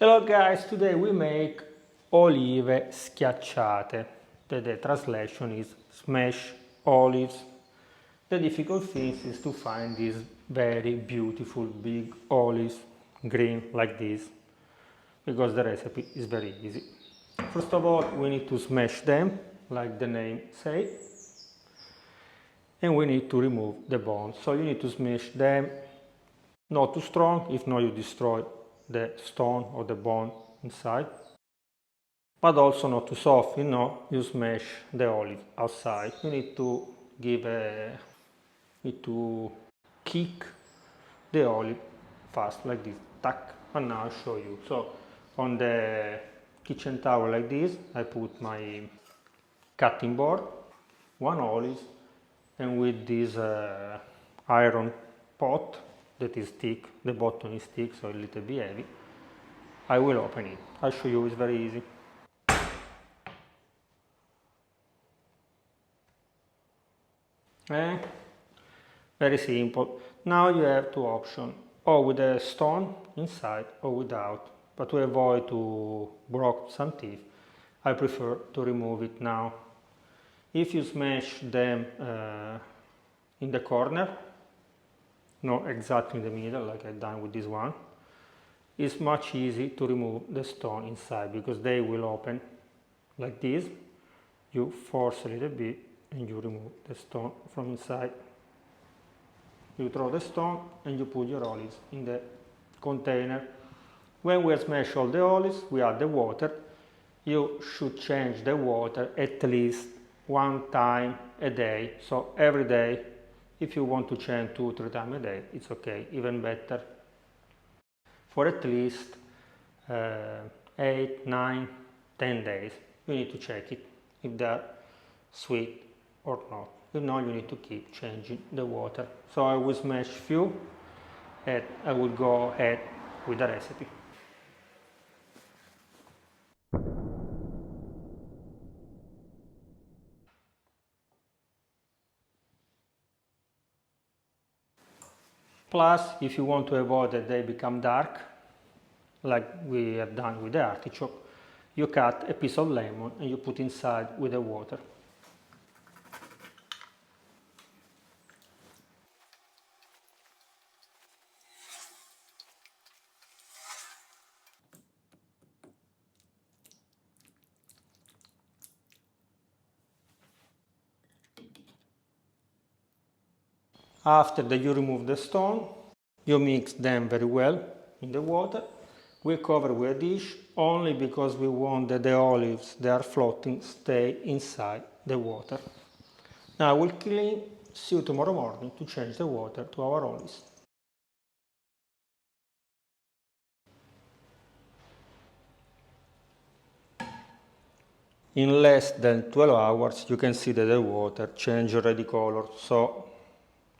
Hello guys, today we make olive schiacciate. The translation is smashed olives. The difficult thing is to find these very beautiful big olives, green like this, because the recipe is very easy. First of all, we need to smash them, like the name says, and we need to remove the bones. So you need to smash them, not too strong, if not you destroy the stone or the bone inside, but also not too soft, you smash the olive outside. You need to kick the olive fast like this, tack. And now I'll show you. So on the kitchen towel like this, I put my cutting board, one olive, and with this iron pot that is thick, the bottom is thick, so a little bit heavy, I will open it. I'll show you, it's very easy. Very simple. Now you have two options, or with a stone inside or without, but to avoid to break some teeth, I prefer to remove it now. If you smash them in the corner, not exactly in the middle like I've done with this one, it's much easier to remove the stone inside because they will open like this. You force a little bit and you remove the stone from inside. You throw the stone and you put your olives in the container. When we smash all the olives, we add the water. You should change the water at least one time a day. So every day, if you want to change 2-3 times a day, it's okay, even better. For at least 8, 9, 10 days, you need to check it if they're sweet or not. If not, you need to keep changing the water. So I will smash few and I will go ahead with the recipe. Plus, if you want to avoid that they become dark, like we have done with the artichoke, you cut a piece of lemon and you put inside with the water. After that you remove the stone, you mix them very well in the water. We cover with a dish only because we want that the olives that are floating stay inside the water. Now I will clean, see you tomorrow morning to change the water to our olives. In less than 12 hours you can see that the water changed already color, so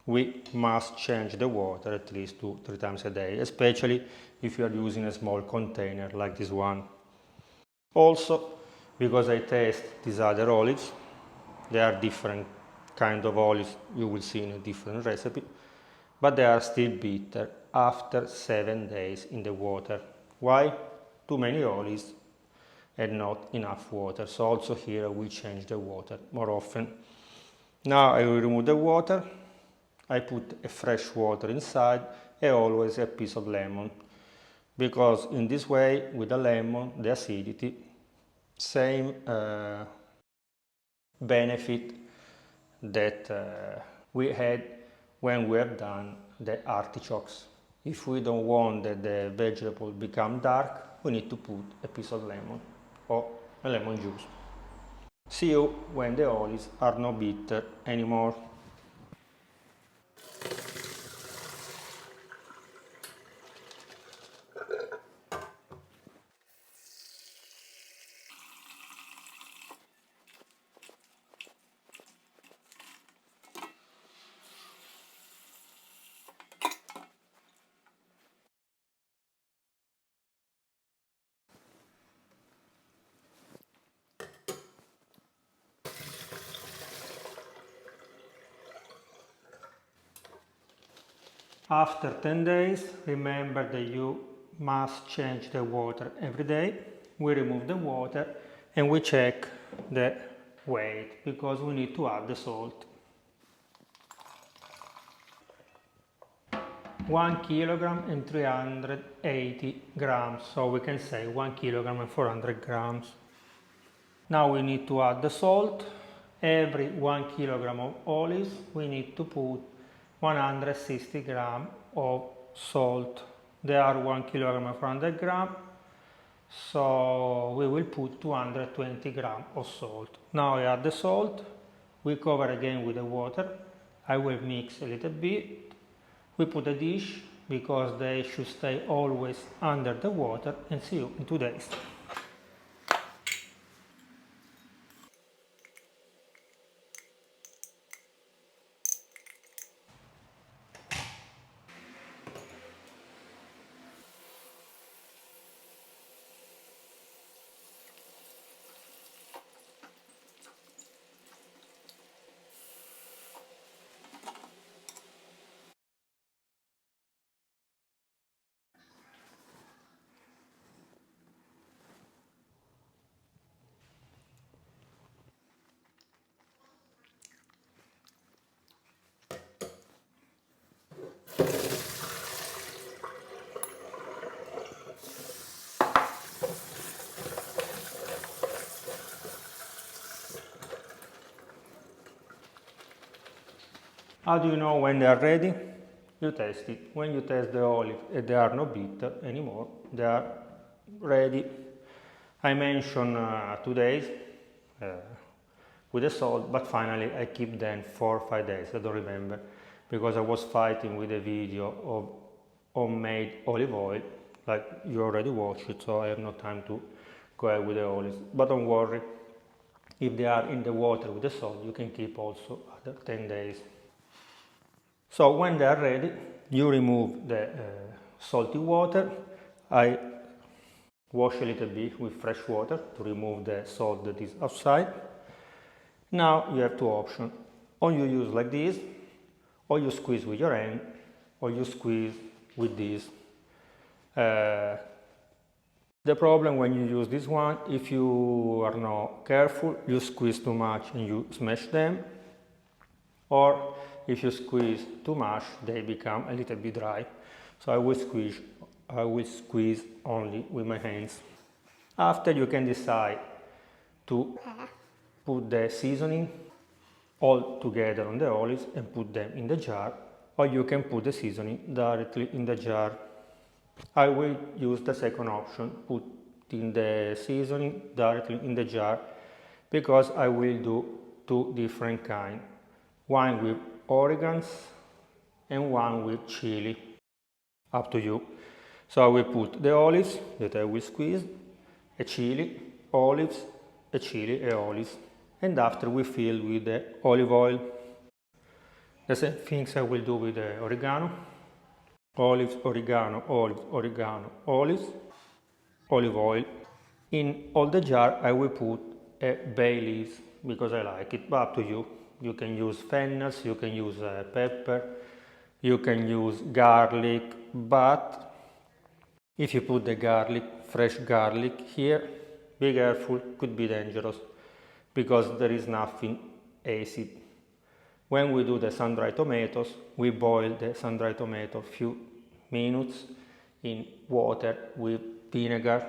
we must change the water at least 2-3 times a day, especially if you are using a small container like this one. Also, because I taste these other olives, they are different kind of olives, you will see in a different recipe, but they are still bitter after 7 days in the water. Why? Too many olives and not enough water, so also here we change the water more often. Now I will remove the water. I put a fresh water inside and always a piece of lemon, because in this way with the lemon, the acidity, same benefit that we had when we have done the artichokes. If we don't want that the vegetable become dark, we need to put a piece of lemon or a lemon juice. See you when the olives are not bitter anymore. After 10 days, remember that you must change the water every day. We remove the water and we check the weight because we need to add the salt. 1 kilogram and 380 grams, so we can say 1 kilogram and 400 grams. Now we need to add the salt. Every 1 kilogram of olives we need to put 160 grams of salt. They are 1 kilogram and 400 grams, so we will put 220 grams of salt. Now I add the salt, we cover again with the water. I will mix a little bit. We put a dish because they should stay always under the water, and see you in 2 days. How do you know when they are ready? You taste it. When you taste the olive and they are not bitter anymore, they are ready. I mentioned 2 days with the salt, but finally I keep them 4 or 5 days, I don't remember, because I was fighting with a video of homemade olive oil, like you already watched it, so I have no time to go ahead with the olives. But don't worry, if they are in the water with the salt, you can keep also other 10 days. So when they are ready, you remove the salty water. I wash a little bit with fresh water to remove the salt that is outside. Now you have 2 options. Or you use like this, or you squeeze with your hand, or you squeeze with this. The problem when you use this one, if you are not careful, you squeeze too much and you smash them. Or if you squeeze too much, they become a little bit dry. So I will squeeze only with my hands. After, you can decide to put the seasoning all together on the olives and put them in the jar, or you can put the seasoning directly in the jar. I will use the second option, putting the seasoning directly in the jar, because I will do 2 different kinds. One with oregano and one with chili, up to you. So I will put the olives that I will squeeze, a chili, olives, a chili, and olives. And after we fill with the olive oil. The same things I will do with the oregano. Olives, oregano, olives, oregano, olives, olive oil. In all the jar I will put a bay leaves because I like it, but up to you. You can use fennels, you can use pepper, you can use garlic, but if you put the garlic, fresh garlic here, be careful, could be dangerous because there is nothing acid. When we do the sun-dried tomatoes, we boil the sun-dried tomato a few minutes in water with vinegar.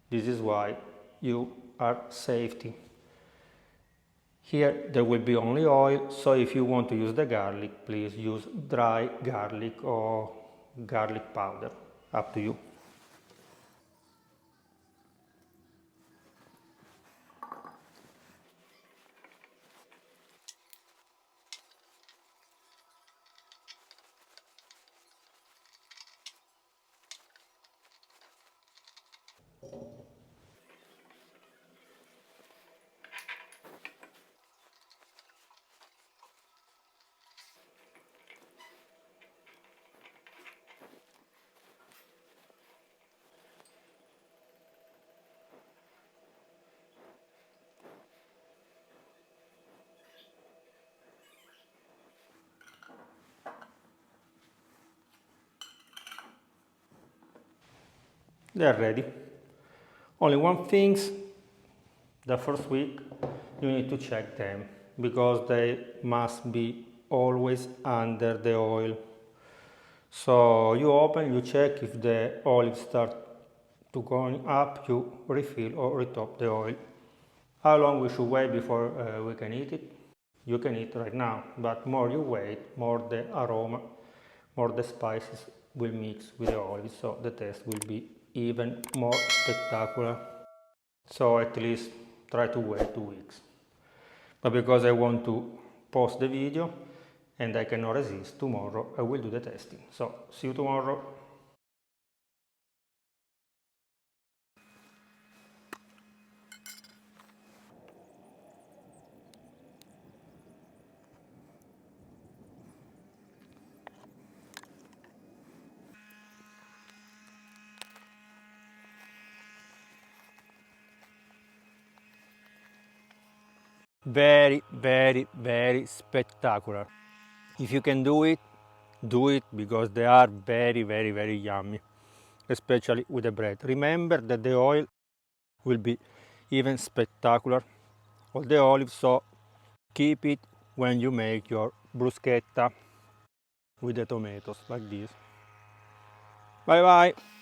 This is why you are safety. Here there will be only oil, so if you want to use the garlic, please use dry garlic or garlic powder, up to you. they're ready. Only one thing, the first week you need to check them because they must be always under the oil. So you open, you check if the olives start to going up, you refill or retop the oil. How long we should wait before we can eat it? You can eat right now, but more you wait, more the aroma, more the spices will mix with the olives, so the taste will be even more spectacular. So at least try to wait 2 weeks. But because I want to post the video and I cannot resist, tomorrow I will do the testing. So see you tomorrow. Very, very, very spectacular. If you can do it because they are very, very, very yummy, especially with the bread. Remember that the oil will be even spectacular of the olive, so keep it when you make your bruschetta with the tomatoes like this. Bye bye.